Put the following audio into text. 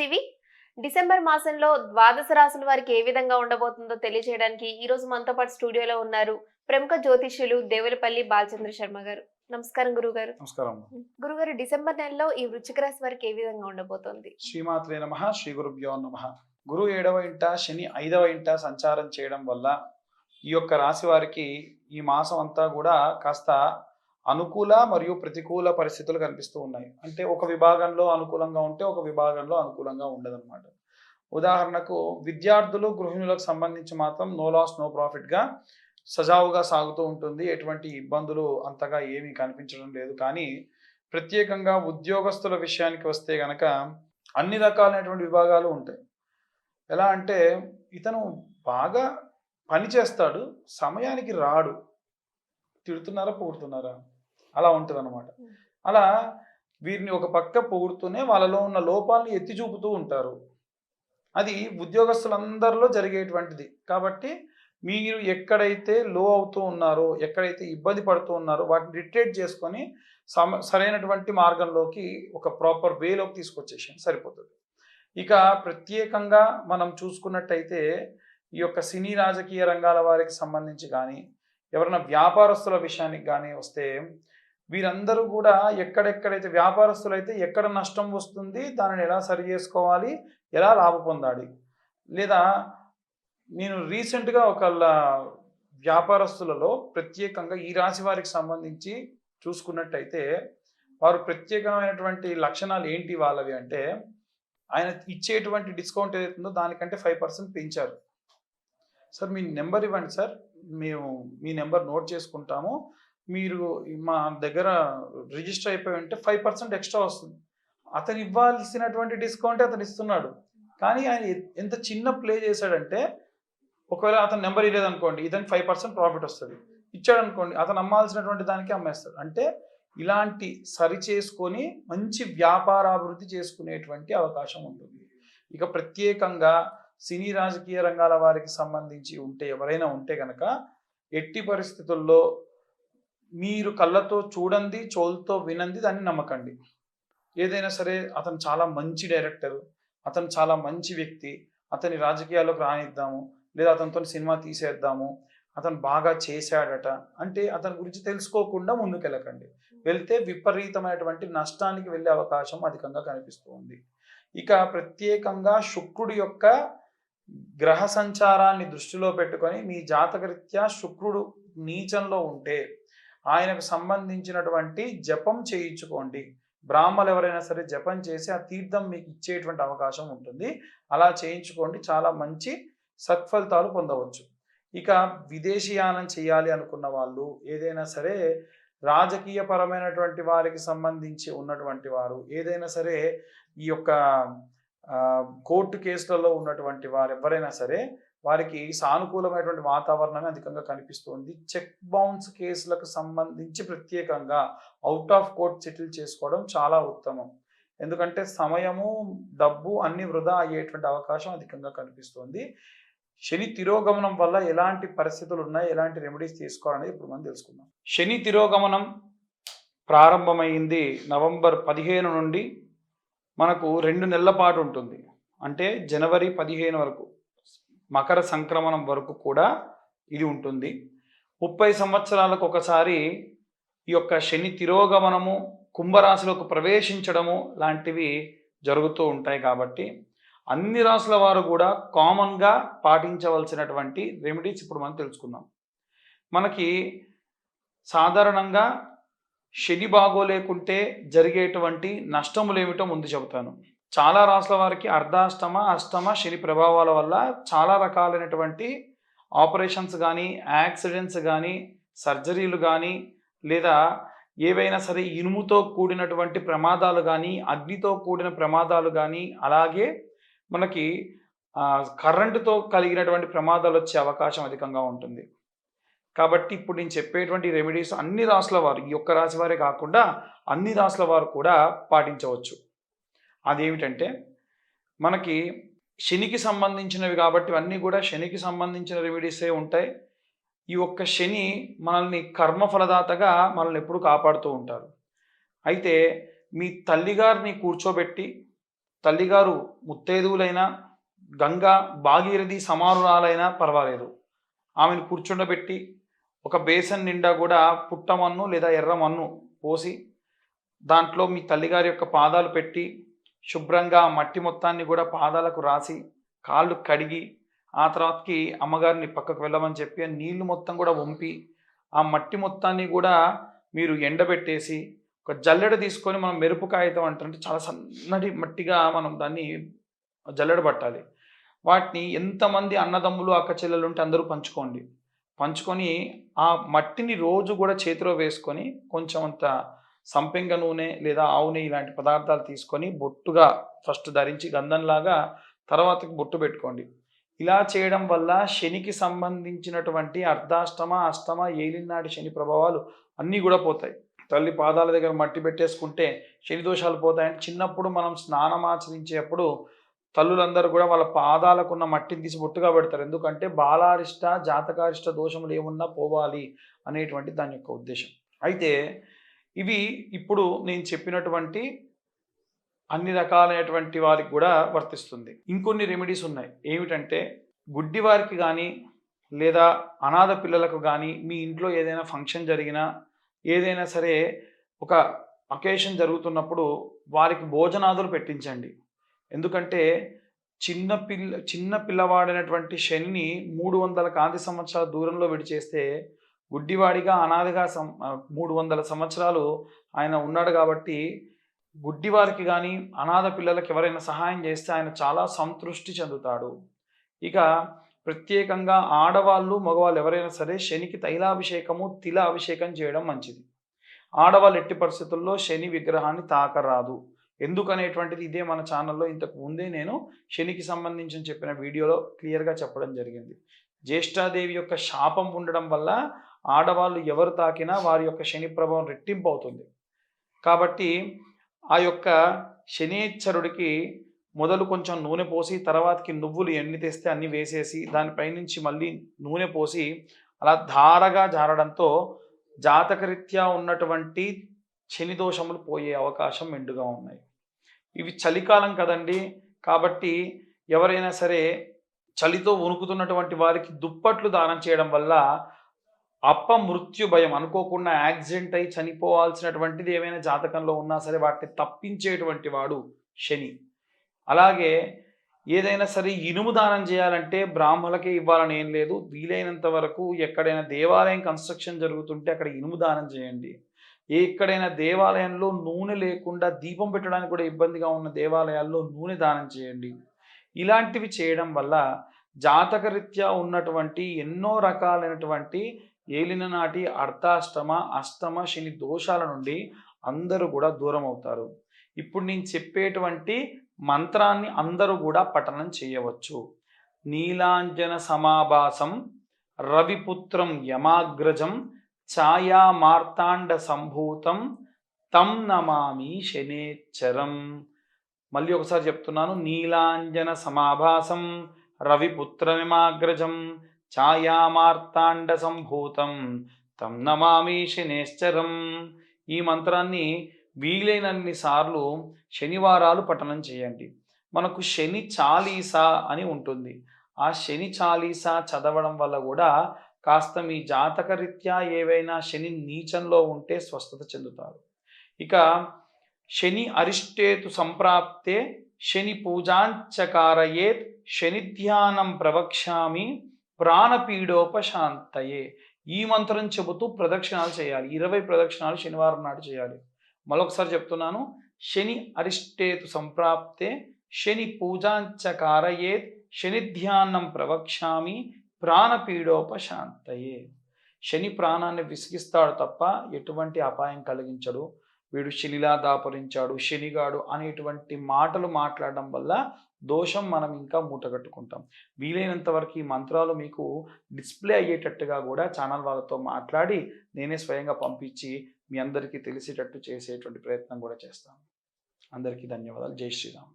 TV December మాసంలో ద్వాదశ రాశుల వారికి ఏ విధంగా ఉండబోతుందో తెలియజేయడానికి ఈ రోజు మనతో పాటు స్టూడియోలో ఉన్నారు ప్రముఖ జ్యోతిష్యులు దేవులపల్లి బాలచంద్ర శర్మ గారు. నమస్కారం గురుగారు. నమస్కారం. గురుగారు, డిసెంబర్ నెలలో ఈ వృశ్చిక రాశి వారికి ఏ విధంగా ఉండబోతోంది? శ్రీమాత్రే నమః. శ్రీ గురుభ్యో నమః. గురు 7వ ఇంట, శని 5వ ఇంట సంచారం చేయడం వల్ల ఈ యొక్క రాశి వారికి ఈ మాసం అంతా కూడా కాస్త అనుకూల మరియు ప్రతికూల పరిస్థితులు కనిపిస్తూ ఉన్నాయి. అంటే ఒక విభాగంలో అనుకూలంగా ఉంటే ఒక విభాగంలో అనుకూలంగా ఉండదన్నమాట. ఉదాహరణకు విద్యార్థులు, గృహిణులకు సంబంధించి మాత్రం నో లాస్ నో ప్రాఫిట్గా సజావుగా సాగుతూ ఉంటుంది. ఎటువంటి ఇబ్బందులు అంతగా ఏమీ కనిపించడం లేదు. కానీ ప్రత్యేకంగా ఉద్యోగస్తుల విషయానికి వస్తే గనక అన్ని రకాలైనటువంటి విభాగాలు ఉంటాయి. ఎలా అంటే ఇతను బాగా పని చేస్తాడు, సమయానికి రాడు, తిడుతున్నారా పొగుడుతున్నారా అలా ఉంటుంది అన్నమాట. అలా వీరిని ఒక పక్క పొగుడుతూనే వాళ్ళలో ఉన్న లోపాలను ఎత్తి చూపుతూ ఉంటారు. అది ఉద్యోగస్తులందరిలో జరిగేటువంటిది. కాబట్టి మీరు ఎక్కడైతే లో అవుతూ ఉన్నారో, ఎక్కడైతే ఇబ్బంది పడుతూ ఉన్నారో వాటిని రిట్రేట్ చేసుకొని సరైనటువంటి మార్గంలోకి ఒక ప్రాపర్ వేలోకి తీసుకొచ్చేసాను సరిపోతుంది. ఇక ప్రత్యేకంగా మనం చూసుకున్నట్టయితే ఈ యొక్క సినీ రాజకీయ రంగాల వారికి సంబంధించి కానీ, ఎవరైనా వ్యాపారస్తుల విషయానికి కానీ వస్తే వీరందరూ కూడా ఎక్కడెక్కడైతే వ్యాపారస్తులు అయితే ఎక్కడ నష్టం వస్తుంది, దానిని ఎలా సరి చేసుకోవాలి, ఎలా లాభ పొందాలి. లేదా నేను రీసెంట్గా ఒకళ్ళ వ్యాపారస్తులలో ప్రత్యేకంగా ఈ రాశి వారికి సంబంధించి చూసుకున్నట్టయితే వారు ప్రత్యేకమైనటువంటి లక్షణాలు ఏంటి వాళ్ళవి అంటే, ఆయన ఇచ్చేటువంటి డిస్కౌంట్ ఏదైతుందో దానికంటే 5% పెంచారు. సార్ మీ నెంబర్ ఇవ్వండి సార్, మేము మీ నెంబర్ నోట్ చేసుకుంటాము, మీరు మా దగ్గర రిజిస్టర్ అయిపోయి ఉంటే 5% ఎక్స్ట్రా వస్తుంది. అతను ఇవ్వాల్సినటువంటి డిస్కౌంటే అతను ఇస్తున్నాడు. కానీ ఆయన ఎంత చిన్న ప్లే చేశాడంటే, ఒకవేళ అతను నెంబర్ ఇవ్వలేదనుకోండి, ఇతను 5% ప్రాఫిట్ వస్తుంది. ఇచ్చాడు అనుకోండి, అతను అమ్మాల్సినటువంటి దానికి అమ్మేస్తాడు. అంటే ఇలాంటి సరి చేసుకొని మంచి వ్యాపారాభివృద్ధి చేసుకునేటువంటి అవకాశం ఉంటుంది. ఇక ప్రత్యేకంగా సినీ రాజకీయ రంగాల వారికి సంబంధించి ఉంటే ఎవరైనా ఉంటే కనుక ఎట్టి పరిస్థితుల్లో మీరు కళ్ళతో చూడండి, చెవులతో వినండి, దాన్ని నమ్మకండి. ఏదైనా సరే అతను చాలా మంచి డైరెక్టర్, అతను చాలా మంచి వ్యక్తి, అతని రాజకీయాల్లోకి రానిద్దాము, లేదా అతనితో సినిమా తీసేద్దాము, అతను బాగా చేశాడట అంటే అతని గురించి తెలుసుకోకుండా ముందుకెళ్ళకండి. వెళ్తే విపరీతమైనటువంటి నష్టానికి వెళ్ళే అవకాశం అధికంగా కనిపిస్తుంది. ఇక ప్రత్యేకంగా శుక్రుడి యొక్క గ్రహ సంచారాన్ని దృష్టిలో పెట్టుకొని మీ జాతకరీత్యా శుక్రుడు నీచంలో ఉంటే ఆయనకు సంబంధించినటువంటి జపం చేయించుకోండి. బ్రాహ్మలు ఎవరైనా సరే జపం చేసి ఆ తీర్థం మీకు ఇచ్చేటువంటి అవకాశం ఉంటుంది. అలా చేయించుకోండి, చాలా మంచి సత్ఫలితాలు పొందవచ్చు. ఇక విదేశీయానం చేయాలి అనుకున్న వాళ్ళు, ఏదైనా సరే రాజకీయ పరమైనటువంటి వారికి సంబంధించి ఉన్నటువంటి వారు, ఏదైనా సరే ఈ యొక్క కోర్టు కేసులలో ఉన్నటువంటి వారు ఎవరైనా సరే వారికి సానుకూలమైనటువంటి వాతావరణమే అధికంగా కనిపిస్తుంది. చెక్ బౌన్స్ కేసులకు సంబంధించి ప్రత్యేకంగా అవుట్ ఆఫ్ కోర్ట్ సెటిల్ చేసుకోవడం చాలా ఉత్తమం. ఎందుకంటే సమయము, డబ్బు అన్ని వృధా అయ్యేటువంటి అవకాశం అధికంగా కనిపిస్తుంది. శని తిరోగమనం వల్ల ఎలాంటి పరిస్థితులు ఉన్నాయి, ఎలాంటి రెమెడీస్ తీసుకోవాలనేది ఇప్పుడు మనం తెలుసుకుందాం. శని తిరోగమనం ప్రారంభమైంది నవంబర్ 15 నుండి మనకు 2 నెలల పాటు ఉంటుంది. అంటే జనవరి 15 వరకు, మకర సంక్రమణం వరకు కూడా ఇది ఉంటుంది. 30 సంవత్సరాలకు ఒకసారి ఈ యొక్క శని తిరోగమనము, కుంభరాశిలోకి ప్రవేశించడము లాంటివి జరుగుతూ ఉంటాయి. కాబట్టి అన్ని రాశుల వారు కూడా కామన్గా పాటించవలసినటువంటి రెమెడీస్ ఇప్పుడు మనం తెలుసుకుందాం. మనకి సాధారణంగా శని బాగోలేకుంటే జరిగేటువంటి నష్టములు ఏమిటో ముందు చెబుతాను. చాలా రాశుల వారికి అర్ధాష్టమ, అష్టమ శని ప్రభావాల వల్ల చాలా రకాలైనటువంటి ఆపరేషన్స్ కానీ, యాక్సిడెంట్స్ కానీ, సర్జరీలు కానీ, లేదా ఏవైనా సరే ఇనుముతో కూడినటువంటి ప్రమాదాలు కానీ, అగ్నితో కూడిన ప్రమాదాలు కానీ, అలాగే మనకి కరెంటుతో కలిగినటువంటి ప్రమాదాలు వచ్చే అవకాశం అధికంగా ఉంటుంది. కాబట్టి ఇప్పుడు నేను చెప్పేటువంటి రెమెడీస్ అన్ని రాశుల వారు, ఈ ఒక్క రాశి వారే కాకుండా అన్ని రాశుల వారు కూడా పాటించవచ్చు. అదేమిటంటే మనకి శనికి సంబంధించినవి కాబట్టి ఇవన్నీ కూడా శనికి సంబంధించిన రెమెడీసే ఉంటాయి. ఈ ఒక్క శని మనల్ని కర్మఫలదాతగా మనల్ని ఎప్పుడు కాపాడుతూ ఉంటారు. అయితే మీ తల్లిగారిని కూర్చోబెట్టి తల్లిగారు ముత్తైదువులైనా, గంగా భాగీరథి సమానురాలైనా పర్వాలేదు. ఆమెను కూర్చుండబెట్టి ఒక బేసన్ నిండా కూడా పుట్టమన్ను లేదా ఎర్రమన్ను పోసి దాంట్లో మీ తల్లిగారి యొక్క పాదాలు పెట్టి శుభ్రంగా మట్టి మొత్తాన్ని కూడా పాదాలకు రాసి కాళ్ళు కడిగి ఆ తర్వాతకి అమ్మగారిని పక్కకు వెళ్ళమని చెప్పి నీళ్లు మొత్తం కూడా వంపి ఆ మట్టి మొత్తాన్ని కూడా మీరు ఎండబెట్టేసి ఒక జల్లెడ తీసుకొని మనం మెరుపు కాగితం అంటే చాలా సన్నటి మట్టిగా మనం దాన్ని జల్లెడ పట్టాలి. వాటిని ఎంతమంది అన్నదమ్ములు అక్క చెల్లెలు ఉంటే అందరూ పంచుకొని ఆ మట్టిని రోజు కూడా చేతిలో వేసుకొని కొంచెం అంత సంపెంగ నూనె లేదా ఆవు నెయ్యి ఇలాంటి పదార్థాలు తీసుకొని బొట్టుగా ఫస్ట్ ధరించి గంధంలాగా తర్వాతకి బొట్టు పెట్టుకోండి. ఇలా చేయడం వల్ల శనికి సంబంధించినటువంటి అర్ధాష్టమ అష్టమ ఏలినాటి శని ప్రభావాలు అన్నీ కూడా పోతాయి. తల్లి పాదాల దగ్గర మట్టి పెట్టేసుకుంటే శని దోషాలు పోతాయంటే చిన్నప్పుడు మనం స్నానం ఆచరించేప్పుడు తల్లులందరూ కూడా వాళ్ళ పాదాలకు ఉన్న మట్టిని తీసి బొట్టుగా పెడతారు. ఎందుకంటే బాలారిష్ట జాతకారిష్ట దోషములు ఏమున్నా పోవాలి అనేటువంటి దాని యొక్క ఉద్దేశం. అయితే ఇవి ఇప్పుడు నేను చెప్పినటువంటి అన్ని రకాలైనటువంటి వారికి కూడా వర్తిస్తుంది. ఇంకొన్ని రెమెడీస్ ఉన్నాయి. ఏమిటంటే గుడ్డి వారికి కానీ లేదా అనాథ పిల్లలకు కానీ మీ ఇంట్లో ఏదైనా ఫంక్షన్ జరిగినా ఏదైనా సరే ఒక అకేషన్ జరుగుతున్నప్పుడు వారికి భోజనాదులు పెట్టించండి. ఎందుకంటే చిన్న పిల్లవాడైనటువంటి శనిని 300 కాంతి సంవత్సరాల దూరంలో విడిచేస్తే గుడ్డివాడిగా అనాథగా 300 సంవత్సరాలు ఆయన ఉన్నాడు. కాబట్టి గుడ్డివారికి కానీ అనాథ పిల్లలకి ఎవరైనా సహాయం చేస్తే ఆయన చాలా సంతృష్టి చెందుతాడు. ఇక ప్రత్యేకంగా ఆడవాళ్ళు మగవాళ్ళు ఎవరైనా సరే శనికి తైలాభిషేకము తిల అభిషేకం చేయడం మంచిది. ఆడవాళ్ళు ఎట్టి పరిస్థితుల్లో శని విగ్రహాన్ని తాకరాదు. ఎందుకనేటువంటిది ఇదే మన ఛానల్లో ఇంతకు ముందే నేను శనికి సంబంధించి చెప్పిన వీడియోలో క్లియర్గా చెప్పడం జరిగింది. జ్యేష్ఠాదేవి యొక్క శాపం ఉండడం వల్ల ఆడవాళ్ళు ఎవరు తాకినా వారి యొక్క శని ప్రభావం రెట్టింపు అవుతుంది. కాబట్టి ఆ యొక్క శనేశ్వరుడికి మొదలు కొంచెం నూనె పోసి తర్వాతకి నువ్వులు ఎన్ని తెస్తే అన్ని వేసేసి దానిపైనుంచి మళ్ళీ నూనె పోసి అలా ధారగా జారడంతో జాతకరీత్యా ఉన్నటువంటి శని దోషములు పోయే అవకాశం మెండుగా ఉన్నాయి. ఇవి చలికాలం కదండి, కాబట్టి ఎవరైనా సరే చలితో వణుకుతున్నటువంటి వారికి దుప్పట్లు దానం చేయడం వల్ల అపమృత్యు భయం, అనుకోకుండా యాక్సిడెంట్ అయి చనిపోవాల్సినటువంటిది ఏమైనా జాతకంలో ఉన్నా సరే వాటిని తప్పించేటువంటి వాడు శని. అలాగే ఏదైనా సరే ఇనుము దానం చేయాలంటే బ్రాహ్మణులకే ఇవ్వాలని ఏం లేదు. వీలైనంత వరకు ఎక్కడైనా దేవాలయం కన్స్ట్రక్షన్ జరుగుతుంటే అక్కడ ఇనుము దానం చేయండి. ఎక్కడైనా దేవాలయంలో నూనె లేకుండా దీపం పెట్టడానికి కూడా ఇబ్బందిగా ఉన్న దేవాలయాల్లో నూనె దానం చేయండి. ఇలాంటివి చేయడం వల్ల జాతకరీత్యా ఉన్నటువంటి ఎన్నో రకాలైనటువంటి ఏలిన నాటి అర్ధాష్టమ అష్టమ శని దోషాల నుండి అందరూ కూడా దూరం అవుతారు. ఇప్పుడు నేను చెప్పేటువంటి మంత్రాన్ని అందరూ కూడా పఠనం చేయవచ్చు. నీలాంజన సమాభాసం రవిపుత్రం యమాగ్రజం ఛాయా మార్తాండ సంభూతం తం నమామి శనేశ్వరం. మళ్ళీ ఒకసారి చెప్తున్నాను. నీలాంజన సమాభాసం రవిపుత్రమిమాగ్రజం ఛాయా మార్తాండ సంభూతం తం నమామి శనేశ్వరం. ఈ మంత్రాన్ని వీలైనన్ని సార్లు శనివారాలు పఠనం చేయండి. మనకు శని చాలీసా అని ఉంటుంది. ఆ శని చాలీసా చదవడం వల్ల కూడా కాస్త మీ జాతకరీత్యా ఏవైనా శని నీచంలో ఉంటే స్వస్థత చెందుతారు. ఇక శని అరిష్టేతు సంప్రాప్తే శని పూజాంచకారయేత్ శని ధ్యానం ప్రవక్ష్యామి ప్రాణపీడోపశాంతయే. ఈ మంత్రం చెబుతూ ప్రదక్షిణాలు చేయాలి. 20 ప్రదక్షిణాలు శనివారం నాడు చేయాలి. మరొకసారి చెప్తున్నాను. శని అరిష్టేతు సంప్రాప్తే శని పూజాంచకారయేత్ శని ధ్యానం ప్రవక్ష్యామి ప్రాణపీడోపశాంతయే. శని ప్రాణాన్ని విసిగిస్తాడు తప్ప ఎటువంటి అపాయం కలిగించడు. వీడు శనిలా దాపరించాడు, శనిగాడు అనేటువంటి మాటలు మాట్లాడడం వల్ల దోషం మనం ఇంకా మూటగట్టుకుంటాం. వీలైనంత వరకు ఈ మంత్రాలు మీకు డిస్ప్లే అయ్యేటట్టుగా కూడా ఛానల్ వాళ్ళతో మాట్లాడి నేనే స్వయంగా పంపించి మీ అందరికీ తెలిసేటట్టు చేసేటువంటి ప్రయత్నం కూడా చేస్తాను. అందరికీ ధన్యవాదాలు. జై శ్రీరామ్.